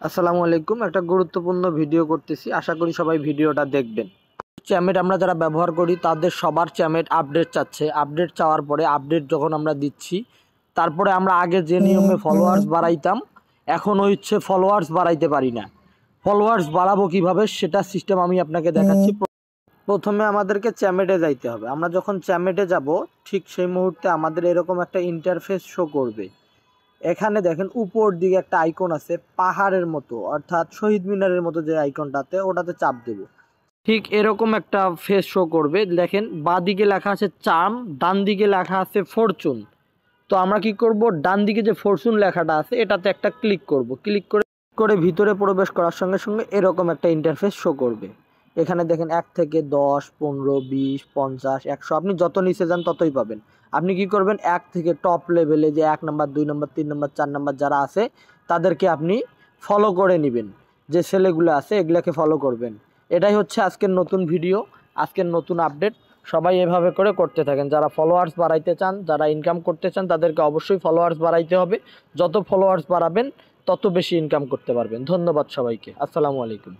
আসসালামু আলাইকুম। একটা গুরুত্বপূর্ণ ভিডিও করতেছি, আশা করি সবাই ভিডিওটা দেখবেন। চ্যামেট আমরা যারা ব্যবহার করি তাদের সবার চ্যামেট আপডেট চাচ্ছে। আপডেট চাওয়ার পরে আপডেট যখন আমরা দিচ্ছি, তারপরে আমরা আগে যে নিয়মে ফলোয়ার্স বাড়াইতাম, এখন হচ্ছে ফলোয়ার্স বাড়াইতে পারি না। ফলোয়ার্স বাড়াবো কিভাবে সেটা সিস্টেম আমি আপনাকে দেখাচ্ছি। প্রথমে আমাদেরকে চ্যামেটে যাইতে হবে। আমরা যখন চ্যামেটে যাব, ঠিক সেই মুহূর্তে আমাদের এরকম একটা ইন্টারফেস শো করবে। এখানে দেখেন উপর দিকে একটা আইকন আছে পাহাড়ের মতো, অর্থাৎ শহীদ মিনারের মতো যে আইকনটাতে, ওটাতে চাপ দেব। ঠিক এরকম একটা ফেস শো করবে। দেখেন বাঁ দিকে লেখা আছে চার্ম, ডান দিকে লেখা আছে ফরচুন। তো আমরা কি করব, ডান দিকে যে ফরচুন লেখাটা আছে এটাতে একটা ক্লিক করব। ক্লিক করে ভিতরে প্রবেশ করার সঙ্গে সঙ্গে এরকম একটা ইন্টারফেস শো করবে। এখানে দেখেন 1 থেকে 10, 15, 20, 50, 100, আপনি যত নিচে যান ততই পাবেন। আপনি কি করবেন, 1 থেকে টপ লেভেলে যে 1 নাম্বার, 2 নাম্বার, 3 নাম্বার, 4 নাম্বার যারা আছে তাদেরকে আপনি ফলো করে নেবেন। যে ছেলেগুলো আছে এগুলাকে ফলো করবেন। এটাই হচ্ছে আজকের নতুন ভিডিও, আজকের নতুন আপডেট। সবাই এভাবে করে করতে থাকেন। যারা ফলোয়ার্স বাড়াইতে চান, যারা ইনকাম করতে চান, তাদেরকে অবশ্যই ফলোয়ার্স বাড়াইতে হবে। যত ফলোয়ার্স বাড়াবেন তত বেশি ইনকাম করতে পারবেন। ধন্যবাদ সবাইকে। আসসালামু আলাইকুম।